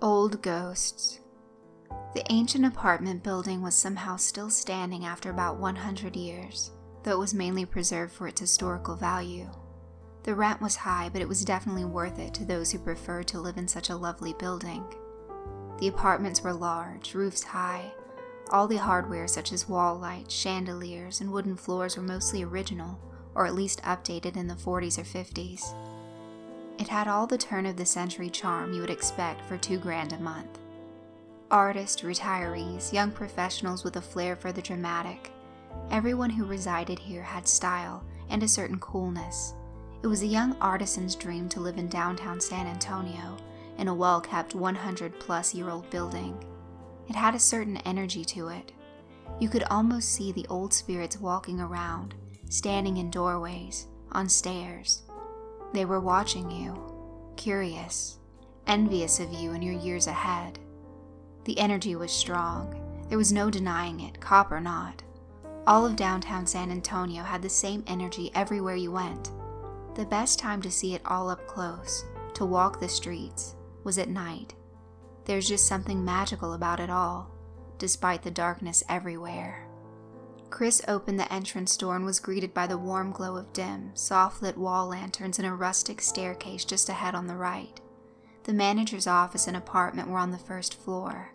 Old ghosts. The ancient apartment building was somehow still standing after about 100 years, though it was mainly preserved for its historical value. The rent was high, but it was definitely worth it to those who preferred to live in such a lovely building. The apartments were large, roofs high. All the hardware such as wall lights, chandeliers, and wooden floors were mostly original, or at least updated in the 40s or 50s. It had all the turn-of-the-century charm you would expect for $2,000 a month. Artists, retirees, young professionals with a flair for the dramatic. Everyone who resided here had style and a certain coolness. It was a young artisan's dream to live in downtown San Antonio in a well-kept 100-plus-year-old building. It had a certain energy to it. You could almost see the old spirits walking around, standing in doorways, on stairs. They were watching you, curious, envious of you and your years ahead. The energy was strong. There was no denying it, cop or not. All of downtown San Antonio had the same energy everywhere you went. The best time to see it all up close, to walk the streets, was at night. There's just something magical about it all, despite the darkness everywhere. Chris opened the entrance door and was greeted by the warm glow of dim, soft-lit wall lanterns and a rustic staircase just ahead on the right. The manager's office and apartment were on the first floor.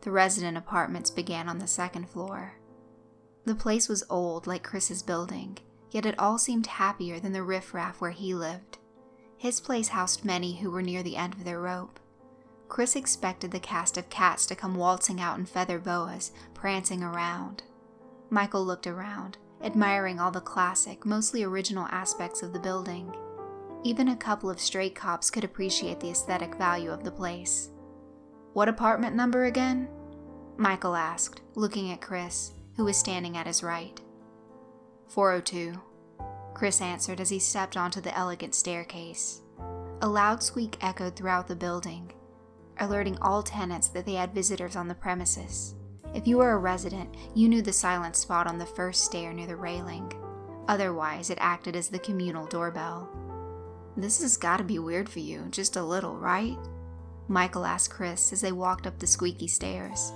The resident apartments began on the second floor. The place was old, like Chris's building, yet it all seemed happier than the riffraff where he lived. His place housed many who were near the end of their rope. Chris expected the cast of cats to come waltzing out in feather boas, prancing around. Michael looked around, admiring all the classic, mostly original aspects of the building. Even a couple of stray cops could appreciate the aesthetic value of the place. "What apartment number again?" Michael asked, looking at Chris, who was standing at his right. 402, Chris answered as he stepped onto the elegant staircase. A loud squeak echoed throughout the building, alerting all tenants that they had visitors on the premises. If you were a resident, you knew the silent spot on the first stair near the railing. Otherwise, it acted as the communal doorbell. "This has got to be weird for you, just a little, right?" Michael asked Chris as they walked up the squeaky stairs.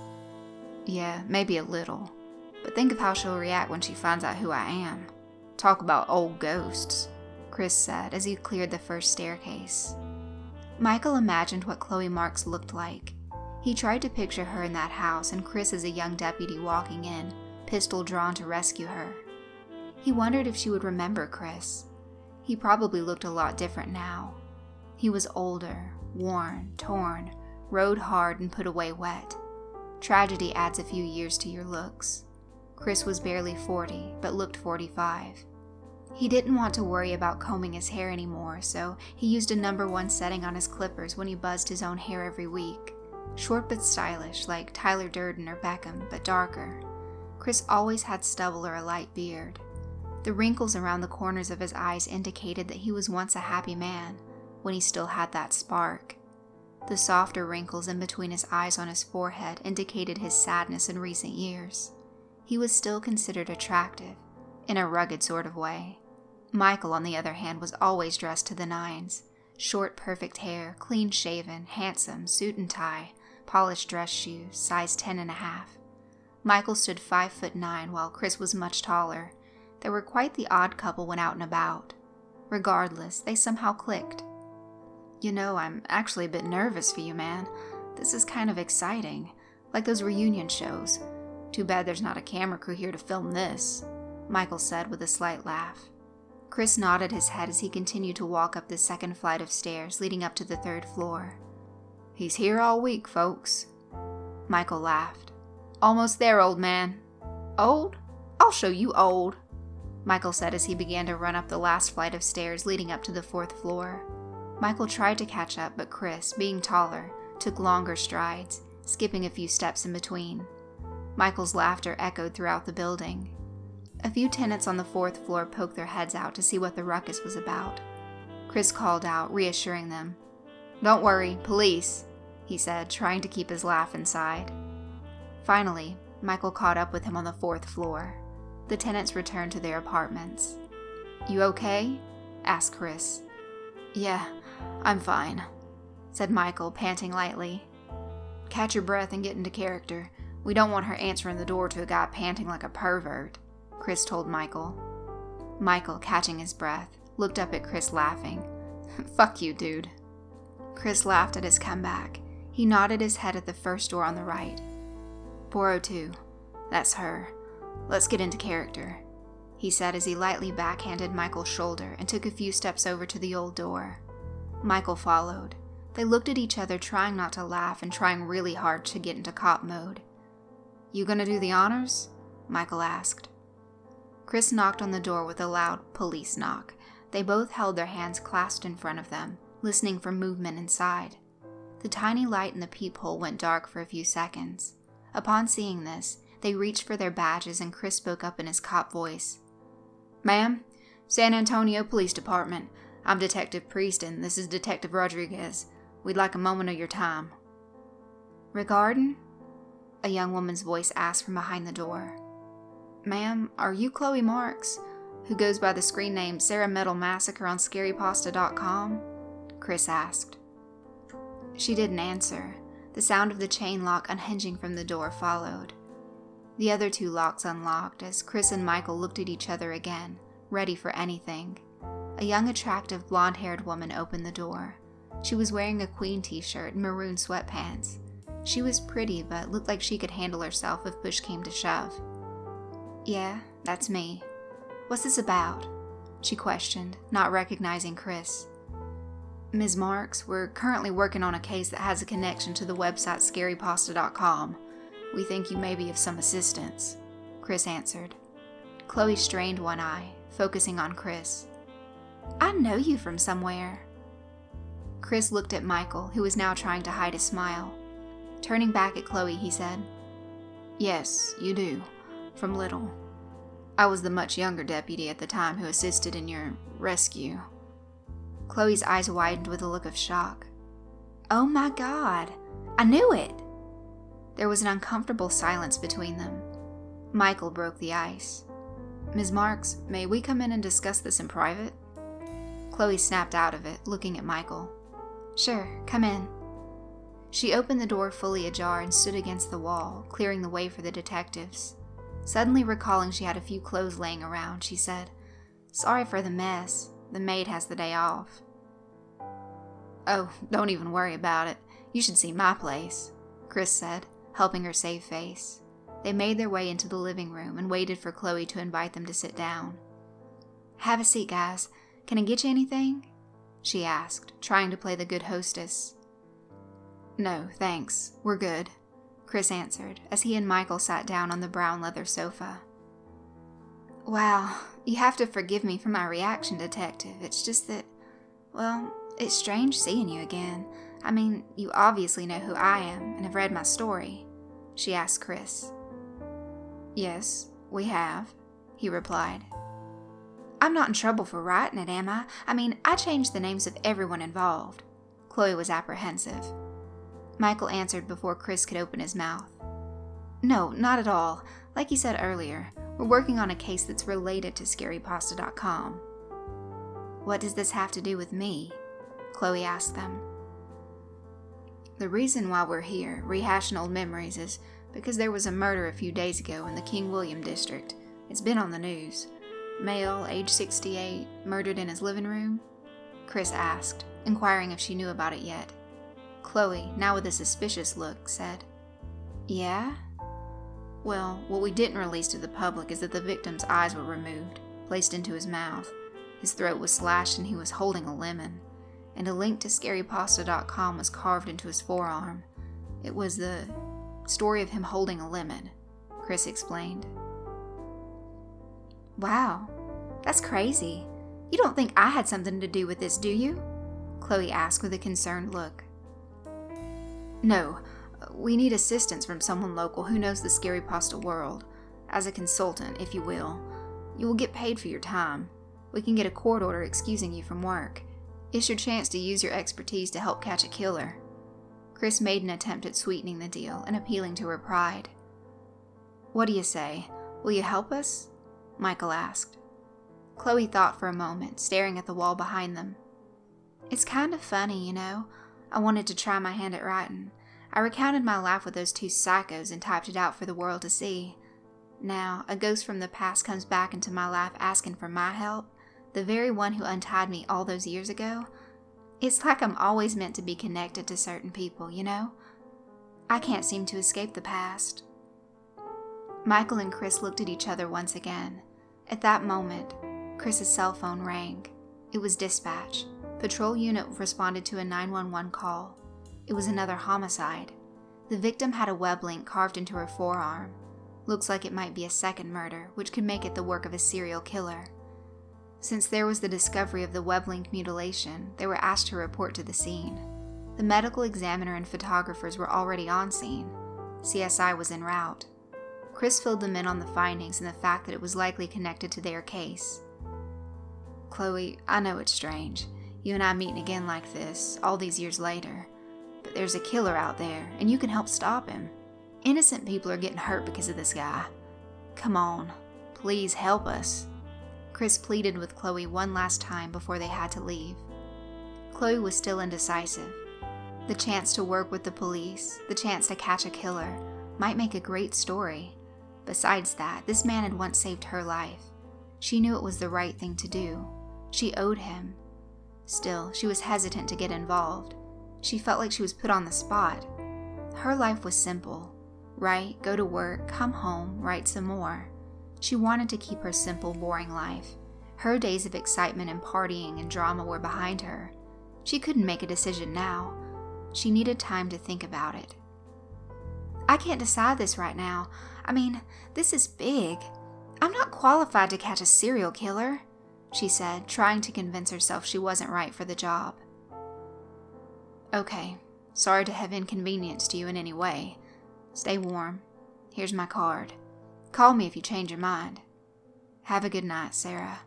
"Yeah, maybe a little. But think of how she'll react when she finds out who I am. Talk about old ghosts," Chris said as he cleared the first staircase. Michael imagined what Chloe Marks looked like. He tried to picture her in that house and Chris as a young deputy walking in, pistol drawn to rescue her. He wondered if she would remember Chris. He probably looked a lot different now. He was older, worn, torn, rode hard and put away wet. Tragedy adds a few years to your looks. Chris was barely 40, but looked 45. He didn't want to worry about combing his hair anymore, so he used a No. 1 setting on his clippers when he buzzed his own hair every week. Short but stylish, like Tyler Durden or Beckham, but darker. Chris always had stubble or a light beard. The wrinkles around the corners of his eyes indicated that he was once a happy man, when he still had that spark. The softer wrinkles in between his eyes on his forehead indicated his sadness in recent years. He was still considered attractive, in a rugged sort of way. Michael, on the other hand, was always dressed to the nines. Short, perfect hair, clean-shaven, handsome, suit and tie, polished dress shoes, size 10.5. Michael stood 5'9", while Chris was much taller. They were quite the odd couple when out and about. Regardless, they somehow clicked. "You know, I'm actually a bit nervous for you, man. This is kind of exciting, like those reunion shows. Too bad there's not a camera crew here to film this," Michael said with a slight laugh. Chris nodded his head as he continued to walk up the second flight of stairs leading up to the third floor. "He's here all week, folks." Michael laughed. "Almost there, old man." "Old? I'll show you old," Michael said as he began to run up the last flight of stairs leading up to the fourth floor. Michael tried to catch up, but Chris, being taller, took longer strides, skipping a few steps in between. Michael's laughter echoed throughout the building. A few tenants on the fourth floor poked their heads out to see what the ruckus was about. Chris called out, reassuring them. "Don't worry, police," he said, trying to keep his laugh inside. Finally, Michael caught up with him on the fourth floor. The tenants returned to their apartments. "You okay?" asked Chris. "Yeah, I'm fine," said Michael, panting lightly. catch your breath and get into character. We don't want her answering the door to a guy panting like a pervert, Chris told Michael. Michael, catching his breath, looked up at Chris laughing. Fuck you, dude. Chris laughed at his comeback. He nodded his head at the first door on the right. 402. That's her. Let's get into character, he said as he lightly backhanded Michael's shoulder and took a few steps over to the old door. Michael followed. They looked at each other, trying not to laugh and trying really hard to get into cop mode. You gonna do the honors? Michael asked. Chris knocked on the door with a loud police knock. They both held their hands clasped in front of them, listening for movement inside. The tiny light in the peephole went dark for a few seconds. Upon seeing this, they reached for their badges and Chris spoke up in his cop voice. Ma'am, San Antonio Police Department. I'm Detective Priest and this is Detective Rodriguez. We'd like a moment of your time. Regarding? A young woman's voice asked from behind the door. Ma'am, are you Chloe Marks, who goes by the screen name Sarah Metal Massacre on ScaryPasta.com? Chris asked. She didn't answer. The sound of the chain lock unhinging from the door followed. The other two locks unlocked as Chris and Michael looked at each other again, ready for anything. A young, attractive, blonde-haired woman opened the door. She was wearing a Queen t-shirt and maroon sweatpants. She was pretty, but looked like she could handle herself if push came to shove. Yeah, that's me. What's this about? She questioned, not recognizing Chris. Ms. Marks, we're currently working on a case that has a connection to the website ScaryPasta.com. We think you may be of some assistance, Chris answered. Chloe strained one eye, focusing on Chris. I know you from somewhere. Chris looked at Michael, who was now trying to hide a smile. Turning back at Chloe, he said, Yes, you do. From Little. I was the much younger deputy at the time who assisted in your rescue. Chloe's eyes widened with a look of shock. Oh my God, I knew it! There was an uncomfortable silence between them. Michael broke the ice. Ms. Marks, may we come in and discuss this in private? Chloe snapped out of it, looking at Michael. Sure, come in. She opened the door fully ajar and stood against the wall, clearing the way for the detectives. Suddenly recalling she had a few clothes laying around, she said, Sorry for the mess. The maid has the day off. Oh, don't even worry about it. You should see my place, Chris said, helping her save face. They made their way into the living room and waited for Chloe to invite them to sit down. Have a seat, guys. Can I get you anything? She asked, trying to play the good hostess. No, thanks. We're good, Chris answered, as he and Michael sat down on the brown leather sofa. Wow, you have to forgive me for my reaction, Detective. It's just that, well, it's strange seeing you again. I mean, you obviously know who I am and have read my story, she asked Chris. Yes, we have, he replied. I'm not in trouble for writing it, am I? I mean, I changed the names of everyone involved. Chloe was apprehensive. Michael answered before Chris could open his mouth. No, not at all. Like you said earlier, we're working on a case that's related to ScaryPasta.com. What does this have to do with me? Chloe asked them. The reason why we're here, rehashing old memories, is because there was a murder a few days ago in the King William district. It's been on the news. Male, age 68, murdered in his living room? Chris asked, inquiring if she knew about it yet. Chloe, now with a suspicious look, said, Yeah? Well, what we didn't release to the public is that the victim's eyes were removed, placed into his mouth. His throat was slashed and he was holding a lemon. And a link to ScaryPasta.com was carved into his forearm. It was the story of him holding a lemon, Chris explained. Wow, that's crazy. You don't think I had something to do with this, do you? Chloe asked with a concerned look. No, we need assistance from someone local who knows the Scary Pasta world. As a consultant, if you will. You will get paid for your time. We can get a court order excusing you from work. It's your chance to use your expertise to help catch a killer. Chris made an attempt at sweetening the deal and appealing to her pride. What do you say? Will you help us? Michael asked. Chloe thought for a moment, staring at the wall behind them. It's kind of funny, you know. I wanted to try my hand at writing. I recounted my life with those two psychos and typed it out for the world to see. Now, a ghost from the past comes back into my life asking for my help, the very one who untied me all those years ago. It's like I'm always meant to be connected to certain people, you know? I can't seem to escape the past. Michael and Chris looked at each other once again. At that moment, Chris's cell phone rang. It was dispatch. Patrol unit responded to a 911 call. It was another homicide. The victim had a web link carved into her forearm. Looks like it might be a second murder, which could make it the work of a serial killer. Since there was the discovery of the web link mutilation, they were asked to report to the scene. The medical examiner and photographers were already on scene. CSI was en route. Chris filled them in on the findings and the fact that it was likely connected to their case. Chloe, I know it's strange, you and I meeting again like this, all these years later. But there's a killer out there, and you can help stop him. Innocent people are getting hurt because of this guy. Come on, please help us. Chris pleaded with Chloe one last time before they had to leave. Chloe was still indecisive. The chance to work with the police, the chance to catch a killer, might make a great story. Besides that, this man had once saved her life. She knew it was the right thing to do. She owed him. Still, she was hesitant to get involved. She felt like she was put on the spot. Her life was simple. Write, go to work, come home, write some more. She wanted to keep her simple, boring life. Her days of excitement and partying and drama were behind her. She couldn't make a decision now. She needed time to think about it. I can't decide this right now. I mean, this is big. I'm not qualified to catch a serial killer, she said, trying to convince herself she wasn't right for the job. Okay, sorry to have inconvenienced you in any way. Stay warm. Here's my card. Call me if you change your mind. Have a good night, Sarah.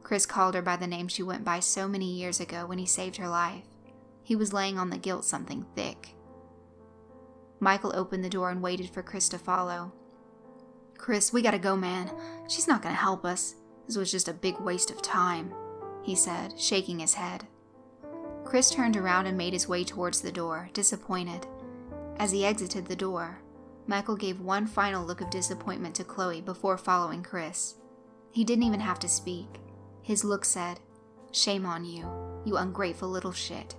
Chris called her by the name she went by so many years ago when he saved her life. He was laying on the guilt something thick. Michael opened the door and waited for Chris to follow. Chris, we gotta go, man. She's not gonna help us. This was just a big waste of time, he said, shaking his head. Chris turned around and made his way towards the door, disappointed. As he exited the door, Michael gave one final look of disappointment to Chloe before following Chris. He didn't even have to speak. His look said, "Shame on you, you ungrateful little shit."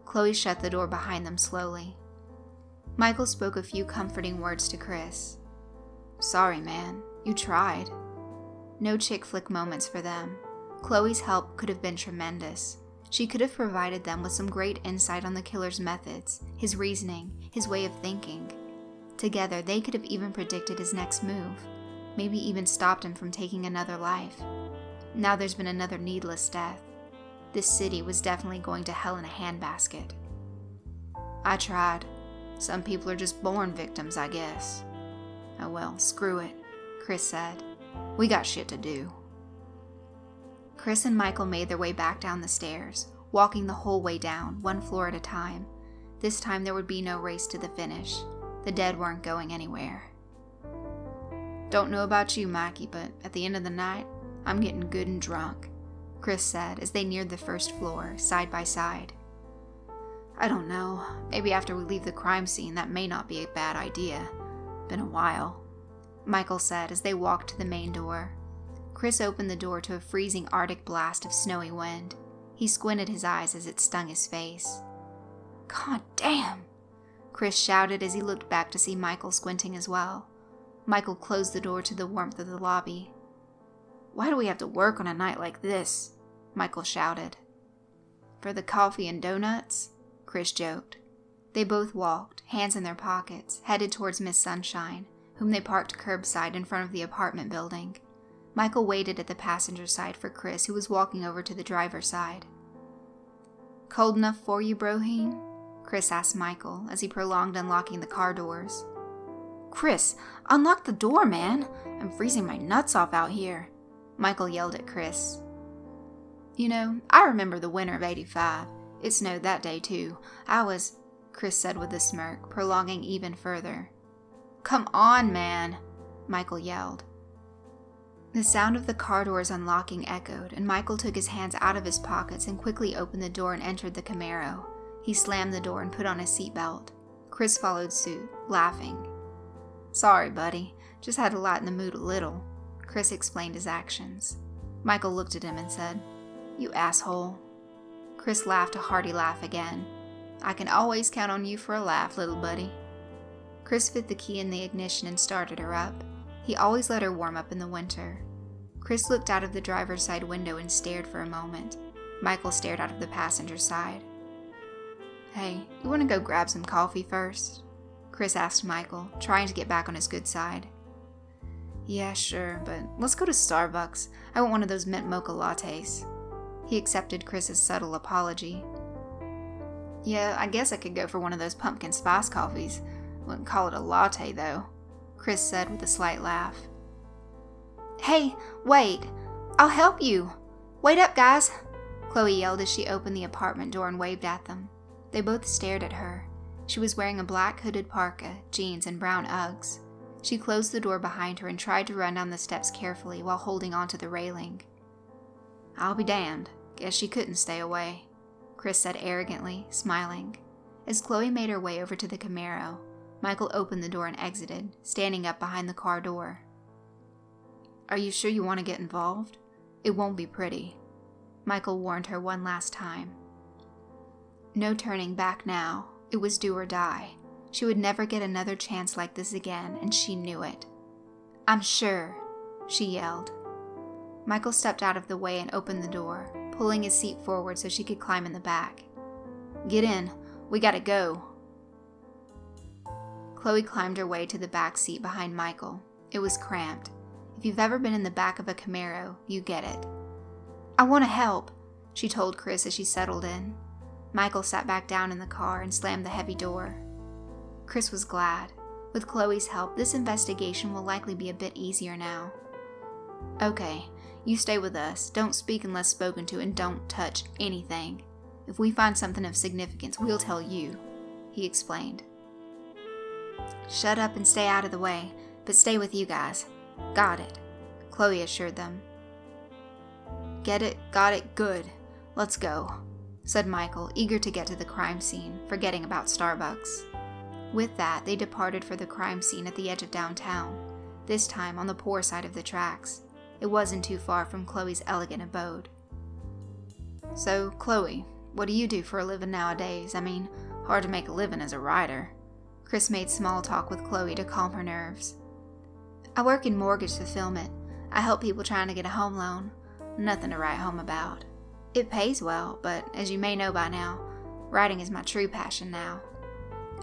Chloe shut the door behind them slowly. Michael spoke a few comforting words to Chris. Sorry, man. You tried. No chick flick moments for them. Chloe's help could have been tremendous. She could have provided them with some great insight on the killer's methods, his reasoning, his way of thinking. Together, they could have even predicted his next move, maybe even stopped him from taking another life. Now there's been another needless death. This city was definitely going to hell in a handbasket. I tried. Some people are just born victims, I guess. Oh well, screw it, Chris said. We got shit to do. Chris and Michael made their way back down the stairs, walking the whole way down, one floor at a time. This time there would be no race to the finish. The dead weren't going anywhere. Don't know about you, Mikey, but at the end of the night, I'm getting good and drunk, Chris said as they neared the first floor, side by side. I don't know. Maybe after we leave the crime scene, that may not be a bad idea. Been a while, Michael said as they walked to the main door. Chris opened the door to a freezing Arctic blast of snowy wind. He squinted his eyes as it stung his face. God damn! Chris shouted as he looked back to see Michael squinting as well. Michael closed the door to the warmth of the lobby. Why do we have to work on a night like this? Michael shouted. For the coffee and donuts? Chris joked. They both walked, hands in their pockets, headed towards Miss Sunshine, whom they parked curbside in front of the apartment building. Michael waited at the passenger side for Chris, who was walking over to the driver's side. Cold enough for you, Broheen? Chris asked Michael as he prolonged unlocking the car doors. Chris, unlock the door, man! I'm freezing my nuts off out here, Michael yelled at Chris. You know, I remember the winter of '85. It snowed that day too. Chris said with a smirk, prolonging even further. Come on, man, Michael yelled. The sound of the car doors unlocking echoed, and Michael took his hands out of his pockets and quickly opened the door and entered the Camaro. He slammed the door and put on his seatbelt. Chris followed suit, laughing. "Sorry, buddy. Just had to lighten the mood a little." Chris explained his actions. Michael looked at him and said, "You asshole." Chris laughed a hearty laugh again. "I can always count on you for a laugh, little buddy." Chris fit the key in the ignition and started her up. He always let her warm up in the winter. Chris looked out of the driver's side window and stared for a moment. Michael stared out of the passenger side. "Hey, you want to go grab some coffee first?" Chris asked Michael, trying to get back on his good side. "Yeah, sure, but let's go to Starbucks. I want one of those mint mocha lattes." He accepted Chris's subtle apology. "Yeah, I guess I could go for one of those pumpkin spice coffees. Wouldn't call it a latte, though," Chris said with a slight laugh. "Hey, wait! I'll help you! Wait up, guys!" Chloe yelled as she opened the apartment door and waved at them. They both stared at her. She was wearing a black hooded parka, jeans, and brown Uggs. She closed the door behind her and tried to run down the steps carefully while holding onto the railing. "I'll be damned. Guess she couldn't stay away," Chris said arrogantly, smiling. As Chloe made her way over to the Camaro, Michael opened the door and exited, standing up behind the car door. "Are you sure you want to get involved? It won't be pretty," Michael warned her one last time. No turning back now. It was do or die. She would never get another chance like this again, and she knew it. "I'm sure," she yelled. Michael stepped out of the way and opened the door, pulling his seat forward so she could climb in the back. "Get in. We gotta go." Chloe climbed her way to the back seat behind Michael. It was cramped. If you've ever been in the back of a Camaro, you get it. "I want to help," she told Chris as she settled in. Michael sat back down in the car and slammed the heavy door. Chris was glad. With Chloe's help, this investigation will likely be a bit easier now. "Okay, you stay with us. Don't speak unless spoken to, and don't touch anything. If we find something of significance, we'll tell you," he explained. "Shut up and stay out of the way, but stay with you guys." "Got it," Chloe assured them. "Get it, got it, good. Let's go," said Michael, eager to get to the crime scene, forgetting about Starbucks. With that, they departed for the crime scene at the edge of downtown, this time on the poor side of the tracks. It wasn't too far from Chloe's elegant abode. "So, Chloe, what do you do for a living nowadays? I mean, hard to make a living as a writer." Chris made small talk with Chloe to calm her nerves. "I work in mortgage fulfillment. I help people trying to get a home loan. Nothing to write home about. It pays well, but as you may know by now, writing is my true passion now.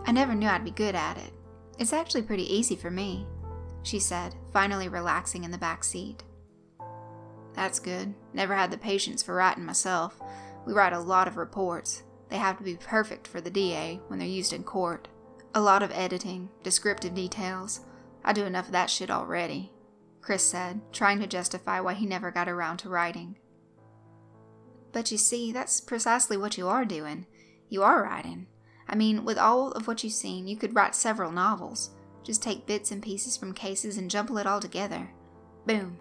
I never knew I'd be good at it. It's actually pretty easy for me," she said, finally relaxing in the back seat. "That's good. Never had the patience for writing myself. We write a lot of reports. They have to be perfect for the D.A. when they're used in court. A lot of editing, descriptive details. I do enough of that shit already," Chris said, trying to justify why he never got around to writing. "But you see, that's precisely what you are doing. You are writing. I mean, with all of what you've seen, you could write several novels. Just take bits and pieces from cases and jumble it all together. Boom.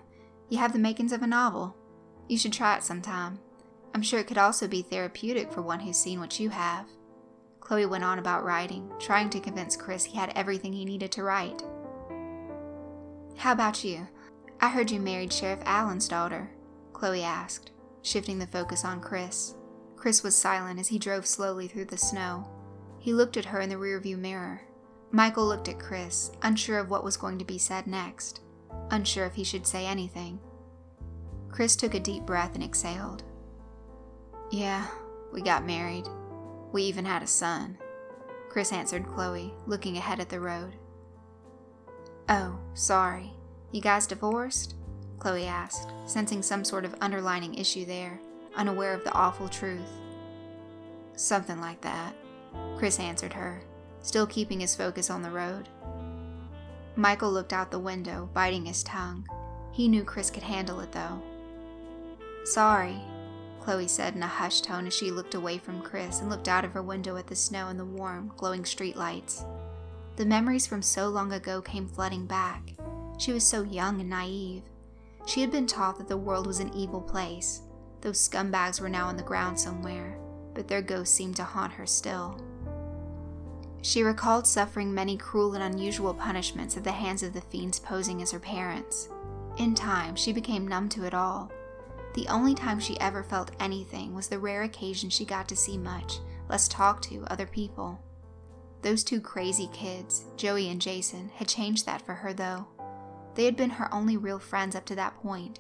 You have the makings of a novel. You should try it sometime. I'm sure it could also be therapeutic for one who's seen what you have." Chloe went on about writing, trying to convince Chris he had everything he needed to write. "How about you? I heard you married Sheriff Allen's daughter," Chloe asked, shifting the focus on Chris. Chris was silent as he drove slowly through the snow. He looked at her in the rearview mirror. Michael looked at Chris, unsure of what was going to be said next, unsure if he should say anything. Chris took a deep breath and exhaled. "Yeah, we got married. We even had a son," Chris answered Chloe, looking ahead at the road. "Oh, sorry. You guys divorced?" Chloe asked, sensing some sort of underlining issue there, unaware of the awful truth. "Something like that," Chris answered her, still keeping his focus on the road. Michael looked out the window, biting his tongue. He knew Chris could handle it, though. "Sorry," Chloe said in a hushed tone as she looked away from Chris and looked out of her window at the snow and the warm, glowing streetlights. The memories from so long ago came flooding back. She was so young and naive. She had been taught that the world was an evil place. Those scumbags were now on the ground somewhere, but their ghosts seemed to haunt her still. She recalled suffering many cruel and unusual punishments at the hands of the fiends posing as her parents. In time, she became numb to it all. The only time she ever felt anything was the rare occasion she got to see much, less talk to, other people. Those two crazy kids, Joey and Jason, had changed that for her though. They had been her only real friends up to that point.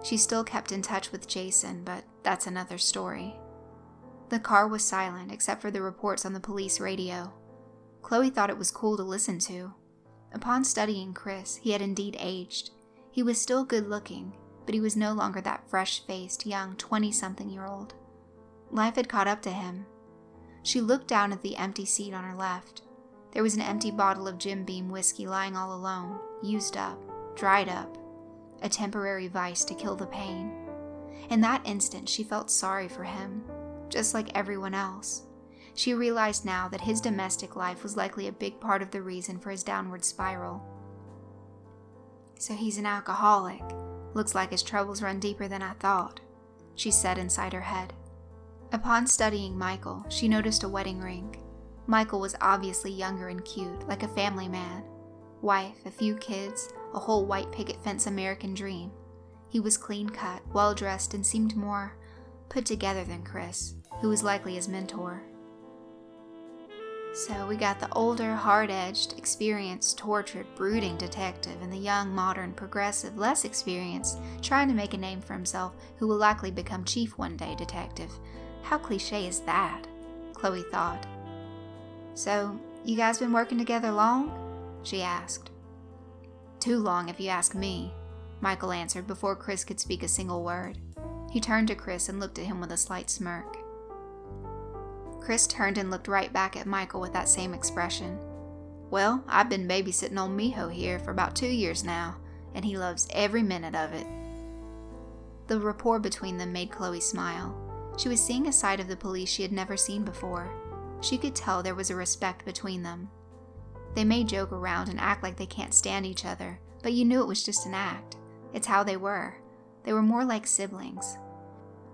She still kept in touch with Jason, but that's another story. The car was silent except for the reports on the police radio. Chloe thought it was cool to listen to. Upon studying Chris, he had indeed aged. He was still good looking, but he was no longer that fresh-faced, young 20-something-year-old. Life had caught up to him. She looked down at the empty seat on her left. There was an empty bottle of Jim Beam whiskey lying all alone, used up, dried up, a temporary vice to kill the pain. In that instant, she felt sorry for him, just like everyone else. She realized now that his domestic life was likely a big part of the reason for his downward spiral. So he's an alcoholic. Looks like his troubles run deeper than I thought, she said inside her head. Upon studying Michael, she noticed a wedding ring. Michael was obviously younger and cute, like a family man. Wife, a few kids, a whole white picket fence American dream. He was clean-cut, well-dressed, and seemed more put together than Chris, who was likely his mentor. So we got the older, hard-edged, experienced, tortured, brooding detective and the young, modern, progressive, less experienced, trying to make a name for himself who will likely become chief one day detective. How cliche is that? Chloe thought. So, you guys been working together long? She asked. Too long if you ask me, Michael answered before Chris could speak a single word. He turned to Chris and looked at him with a slight smirk. Chris turned and looked right back at Michael with that same expression. Well, I've been babysitting old Mijo here for about 2 years now, and he loves every minute of it. The rapport between them made Chloe smile. She was seeing a side of the police she had never seen before. She could tell there was a respect between them. They may joke around and act like they can't stand each other, but you knew it was just an act. It's how they were. They were more like siblings.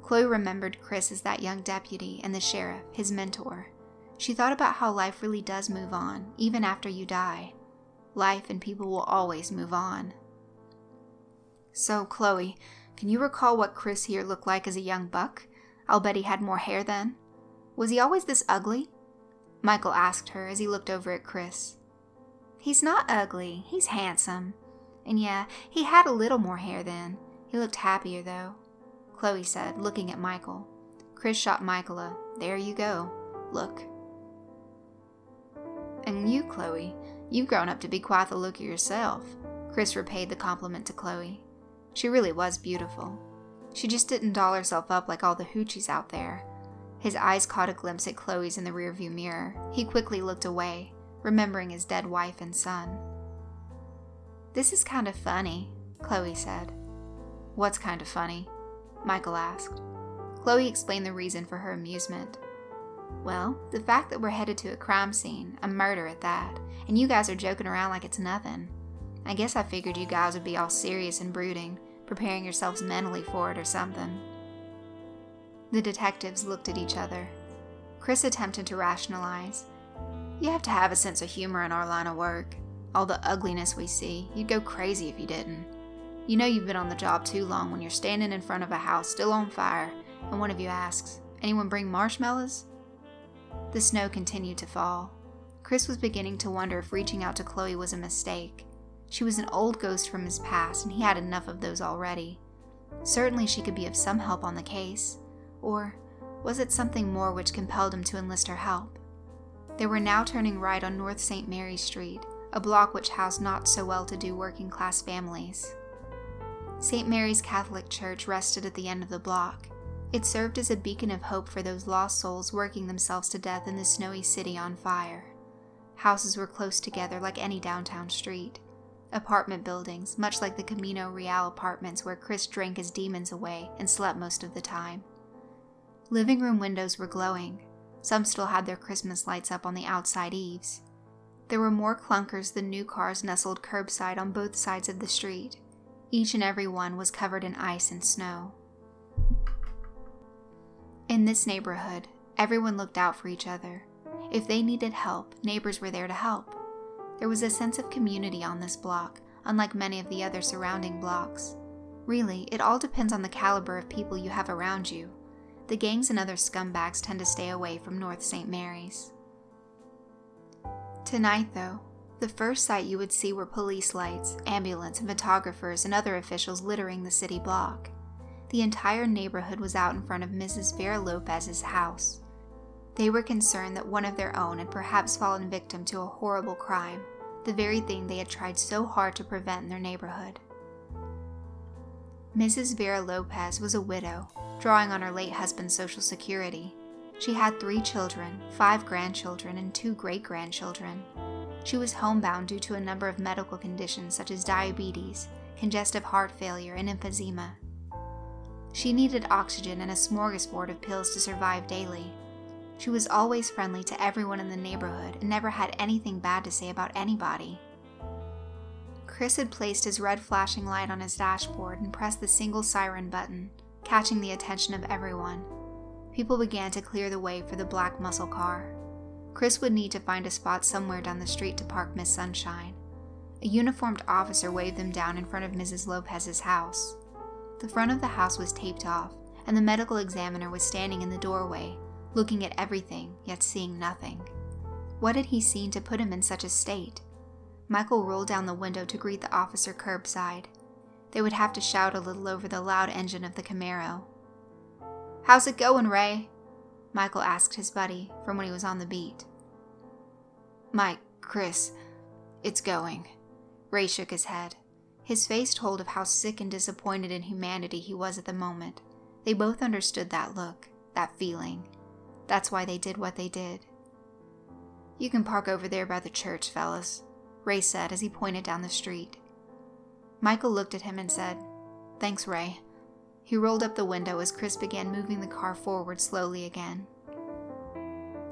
Chloe remembered Chris as that young deputy and the sheriff, his mentor. She thought about how life really does move on, even after you die. Life and people will always move on. So, Chloe, can you recall what Chris here looked like as a young buck? I'll bet he had more hair then. Was he always this ugly? Michael asked her as he looked over at Chris. He's not ugly, he's handsome. And yeah, he had a little more hair then. He looked happier though, Chloe said, looking at Michael. Chris shot Michael a, there you go, look. And you, Chloe, you've grown up to be quite the looker yourself, Chris repaid the compliment to Chloe. She really was beautiful. She just didn't doll herself up like all the hoochies out there. His eyes caught a glimpse at Chloe's in the rearview mirror. He quickly looked away, remembering his dead wife and son. This is kind of funny, Chloe said. What's kind of funny? Michael asked. Chloe explained the reason for her amusement. Well, the fact that we're headed to a crime scene, a murder at that, and you guys are joking around like it's nothing. I guess I figured you guys would be all serious and brooding, preparing yourselves mentally for it or something. The detectives looked at each other. Chris attempted to rationalize. You have to have a sense of humor in our line of work. All the ugliness we see, you'd go crazy if you didn't. You know you've been on the job too long when you're standing in front of a house still on fire, and one of you asks, anyone bring marshmallows? The snow continued to fall. Chris was beginning to wonder if reaching out to Chloe was a mistake. She was an old ghost from his past, and he had enough of those already. Certainly she could be of some help on the case. Or was it something more which compelled him to enlist her help? They were now turning right on North St. Mary Street, a block which housed not so well-to-do working-class families. St. Mary's Catholic Church rested at the end of the block. It served as a beacon of hope for those lost souls working themselves to death in the snowy city on fire. Houses were close together like any downtown street. Apartment buildings, much like the Camino Real apartments where Chris drank his demons away and slept most of the time. Living room windows were glowing. Some still had their Christmas lights up on the outside eaves. There were more clunkers than new cars nestled curbside on both sides of the street. Each and every one was covered in ice and snow. In this neighborhood, everyone looked out for each other. If they needed help, neighbors were there to help. There was a sense of community on this block, unlike many of the other surrounding blocks. Really, it all depends on the caliber of people you have around you. The gangs and other scumbags tend to stay away from North St. Mary's. Tonight, though, the first sight you would see were police lights, ambulance, and photographers and other officials littering the city block. The entire neighborhood was out in front of Mrs. Vera Lopez's house. They were concerned that one of their own had perhaps fallen victim to a horrible crime, the very thing they had tried so hard to prevent in their neighborhood. Mrs. Vera Lopez was a widow, drawing on her late husband's Social Security. She had 3 children, 5 grandchildren, and 2 great-grandchildren. She was homebound due to a number of medical conditions such as diabetes, congestive heart failure, and emphysema. She needed oxygen and a smorgasbord of pills to survive daily. She was always friendly to everyone in the neighborhood and never had anything bad to say about anybody. Chris had placed his red flashing light on his dashboard and pressed the single siren button, catching the attention of everyone. People began to clear the way for the black muscle car. Chris would need to find a spot somewhere down the street to park Miss Sunshine. A uniformed officer waved them down in front of Mrs. Lopez's house. The front of the house was taped off, and the medical examiner was standing in the doorway, looking at everything, yet seeing nothing. What had he seen to put him in such a state? Michael rolled down the window to greet the officer curbside. They would have to shout a little over the loud engine of the Camaro. "How's it going, Ray?" Michael asked his buddy from when he was on the beat. "Mike, Chris, it's going." Ray shook his head. His face told of how sick and disappointed in humanity he was at the moment. They both understood that look, that feeling. That's why they did what they did. "You can park over there by the church, fellas," Ray said as he pointed down the street. Michael looked at him and said, "Thanks, Ray." He rolled up the window as Chris began moving the car forward slowly again.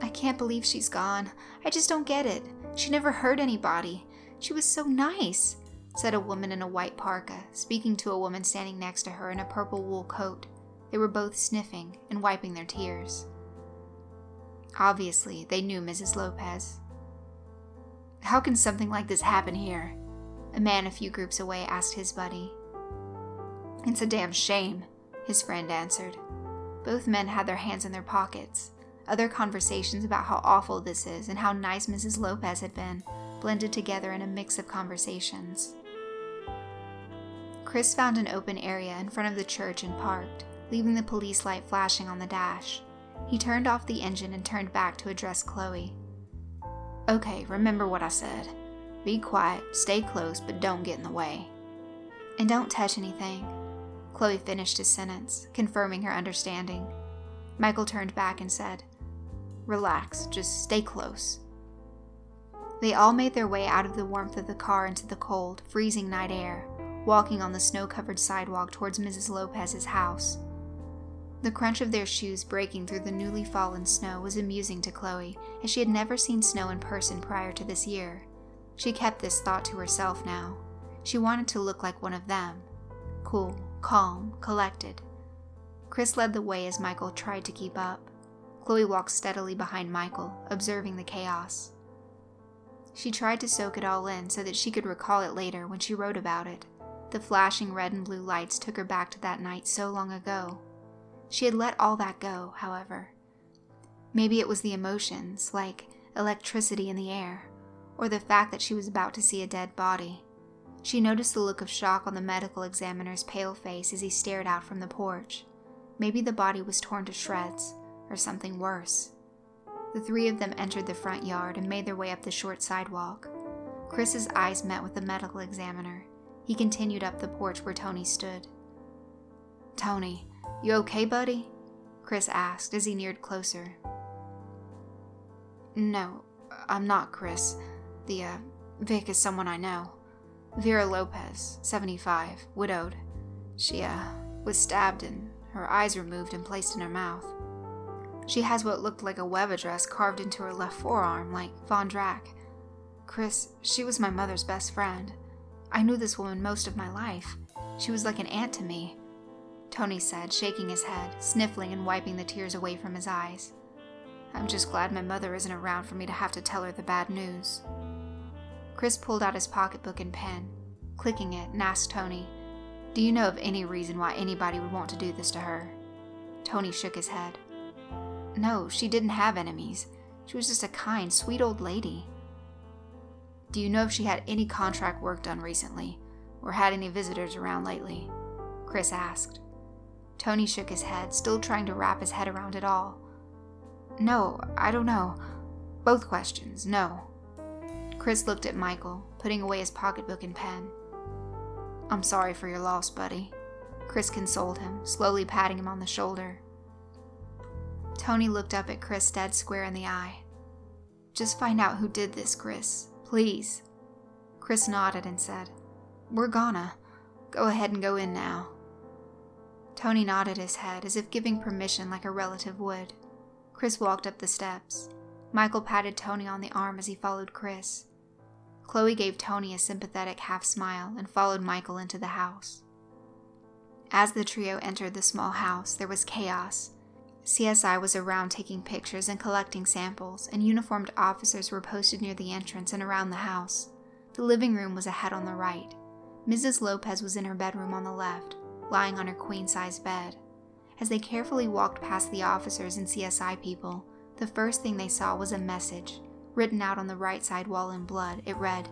"I can't believe she's gone. I just don't get it. She never hurt anybody. She was so nice," said a woman in a white parka, speaking to a woman standing next to her in a purple wool coat. They were both sniffing and wiping their tears. Obviously, they knew Mrs. Lopez. "How can something like this happen here?" A man a few groups away asked his buddy. "It's a damn shame," his friend answered. Both men had their hands in their pockets. Other conversations about how awful this is and how nice Mrs. Lopez had been blended together in a mix of conversations. Chris found an open area in front of the church and parked, leaving the police light flashing on the dash. He turned off the engine and turned back to address Chloe. "Okay, remember what I said. Be quiet, stay close, but don't get in the way. And don't touch anything." Chloe finished his sentence, confirming her understanding. Michael turned back and said, "Relax, just stay close." They all made their way out of the warmth of the car into the cold, freezing night air, walking on the snow-covered sidewalk towards Mrs. Lopez's house. The crunch of their shoes breaking through the newly fallen snow was amusing to Chloe, as she had never seen snow in person prior to this year. She kept this thought to herself now. She wanted to look like one of them. Cool, calm, collected. Chris led the way as Michael tried to keep up. Chloe walked steadily behind Michael, observing the chaos. She tried to soak it all in so that she could recall it later when she wrote about it. The flashing red and blue lights took her back to that night so long ago. She had let all that go, however. Maybe it was the emotions, like electricity in the air, or the fact that she was about to see a dead body. She noticed the look of shock on the medical examiner's pale face as he stared out from the porch. Maybe the body was torn to shreds, or something worse. The 3 of them entered the front yard and made their way up the short sidewalk. Chris's eyes met with the medical examiner. He continued up the porch where Tony stood. "Tony, you okay, buddy?" Chris asked as he neared closer. "No, I'm not, Chris. Vic is someone I know. Vera Lopez, 75, widowed. She, was stabbed and her eyes removed and placed in her mouth. She has what looked like a web address carved into her left forearm, like Von Drack. Chris, she was my mother's best friend. I knew this woman most of my life. She was like an aunt to me," Tony said, shaking his head, sniffling and wiping the tears away from his eyes. I'm just glad my mother isn't around for me to have to tell her the bad news. Chris pulled out his pocketbook and pen, clicking it, and asked Tony, "Do you know of any reason why anybody would want to do this to her?" Tony shook his head. "No, she didn't have enemies. She was just a kind, sweet old lady." "Do you know if she had any contract work done recently, or had any visitors around lately?" Chris asked. Tony shook his head, still trying to wrap his head around it all. "No, I don't know. Both questions, no." Chris looked at Michael, putting away his pocketbook and pen. "I'm sorry for your loss, buddy," Chris consoled him, slowly patting him on the shoulder. Tony looked up at Chris dead square in the eye. "Just find out who did this, Chris. Please." Chris nodded and said, "We're gonna. Go ahead and go in now." Tony nodded his head as if giving permission like a relative would. Chris walked up the steps. Michael patted Tony on the arm as he followed Chris. Chloe gave Tony a sympathetic half smile and followed Michael into the house. As the trio entered the small house, there was chaos. CSI was around taking pictures and collecting samples, and uniformed officers were posted near the entrance and around the house. The living room was ahead on the right. Mrs. Lopez was in her bedroom on the left, lying on her queen-size bed. As they carefully walked past the officers and CSI people, the first thing they saw was a message, written out on the right side wall in blood. It read,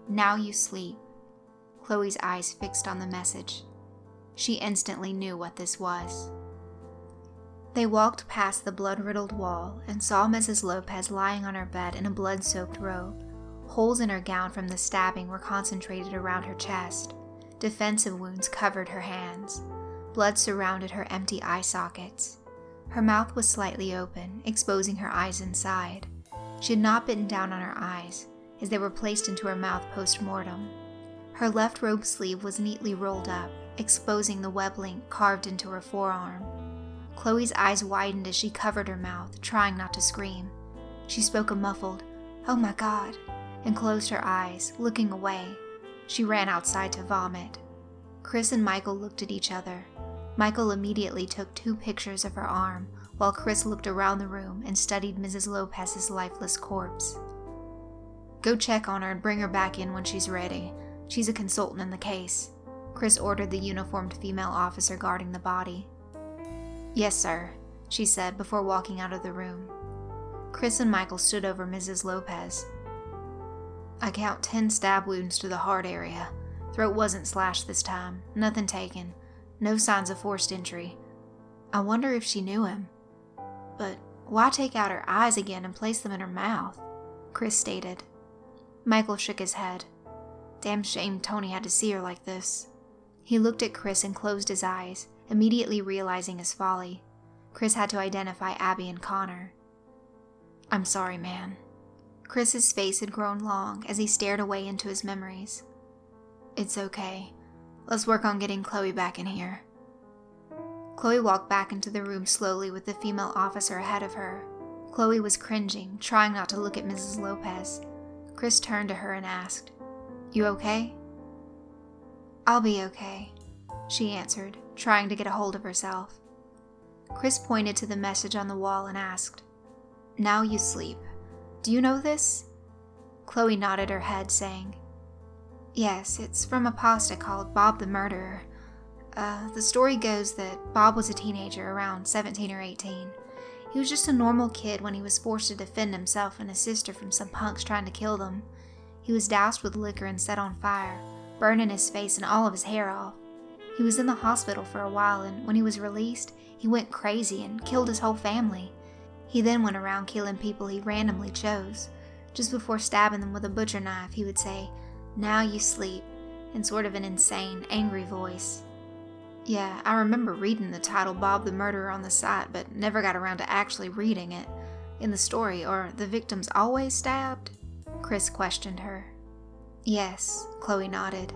"Now you sleep." Chloe's eyes fixed on the message. She instantly knew what this was. They walked past the blood-riddled wall and saw Mrs. Lopez lying on her bed in a blood-soaked robe. Holes in her gown from the stabbing were concentrated around her chest. Defensive wounds covered her hands. Blood surrounded her empty eye sockets. Her mouth was slightly open, exposing her eyes inside. She had not bitten down on her eyes, as they were placed into her mouth post-mortem. Her left robe sleeve was neatly rolled up, exposing the web link carved into her forearm. Chloe's eyes widened as she covered her mouth, trying not to scream. She spoke a muffled, "Oh my God," and closed her eyes, looking away. She ran outside to vomit. Chris and Michael looked at each other. Michael immediately took 2 pictures of her arm, while Chris looked around the room and studied Mrs. Lopez's lifeless corpse. "Go check on her and bring her back in when she's ready. She's a consultant in the case," Chris ordered the uniformed female officer guarding the body. "Yes, sir," she said before walking out of the room. Chris and Michael stood over Mrs. Lopez. "I count 10 stab wounds to the heart area. Throat wasn't slashed this time. Nothing taken. No signs of forced entry. I wonder if she knew him. But why take out her eyes again and place them in her mouth?" Chris stated. Michael shook his head. "Damn shame Tony had to see her like this." He looked at Chris and closed his eyes, immediately realizing his folly. Chris had to identify Abby and Connor. "I'm sorry, man." Chris's face had grown long as he stared away into his memories. "It's okay. Let's work on getting Chloe back in here." Chloe walked back into the room slowly with the female officer ahead of her. Chloe was cringing, trying not to look at Mrs. Lopez. Chris turned to her and asked, "You okay?" "I'll be okay," she answered, trying to get a hold of herself. Chris pointed to the message on the wall and asked, "Now you sleep. Do you know this?" Chloe nodded her head, saying, "Yes, it's from a pasta called Bob the Murderer. The story goes that Bob was a teenager around 17 or 18. He was just a normal kid when he was forced to defend himself and his sister from some punks trying to kill them. He was doused with liquor and set on fire, burning his face and all of his hair off. He was in the hospital for a while, and when he was released, he went crazy and killed his whole family. He then went around killing people he randomly chose. Just before stabbing them with a butcher knife, he would say, 'Now you sleep,' in sort of an insane, angry voice. Yeah, I remember reading the title Bob the Murderer on the site, but never got around to actually reading it. In the story, are the victims always stabbed?" Chris questioned her. "Yes," Chloe nodded.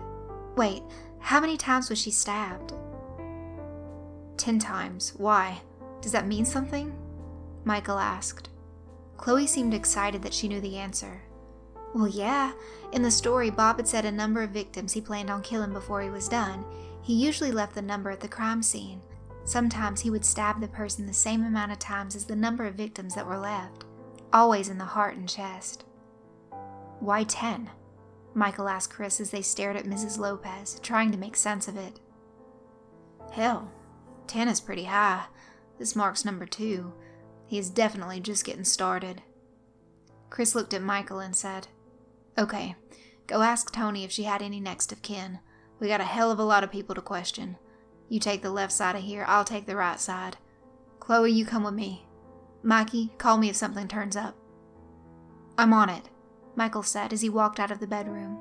"Wait, how many times was she stabbed?" 10 times. Why? Does that mean something?" Michael asked. Chloe seemed excited that she knew the answer. "Well, yeah. In the story, Bob had said a number of victims he planned on killing before he was done. He usually left the number at the crime scene. Sometimes he would stab the person the same amount of times as the number of victims that were left, always in the heart and chest. "Why 10? Michael asked Chris as they stared at Mrs. Lopez, trying to make sense of it. "Hell, 10 is pretty high. This marks number 2. He is definitely just getting started." Chris looked at Michael and said, "Okay, go ask Tony if she had any next of kin. We got a hell of a lot of people to question. You take the left side of here, I'll take the right side. Chloe, you come with me. Mikey, call me if something turns up." "I'm on it," Michael said as he walked out of the bedroom.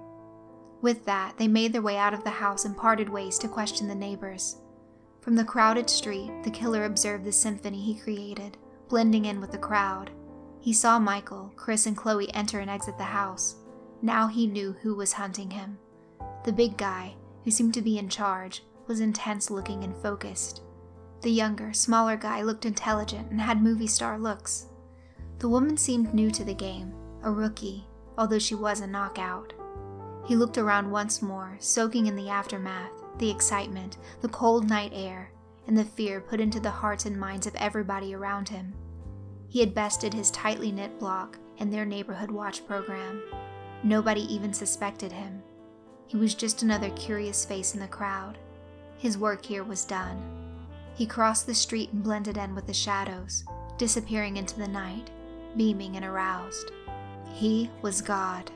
With that, they made their way out of the house and parted ways to question the neighbors. From the crowded street, the killer observed the symphony he created, blending in with the crowd. He saw Michael, Chris, and Chloe enter and exit the house. Now he knew who was hunting him. The big guy, who seemed to be in charge, was intense-looking and focused. The younger, smaller guy looked intelligent and had movie star looks. The woman seemed new to the game, a rookie, although she was a knockout. He looked around once more, soaking in the aftermath, the excitement, the cold night air, and the fear put into the hearts and minds of everybody around him. He had bested his tightly knit block and their neighborhood watch program. Nobody even suspected him. He was just another curious face in the crowd. His work here was done. He crossed the street and blended in with the shadows, disappearing into the night, beaming and aroused. He was God.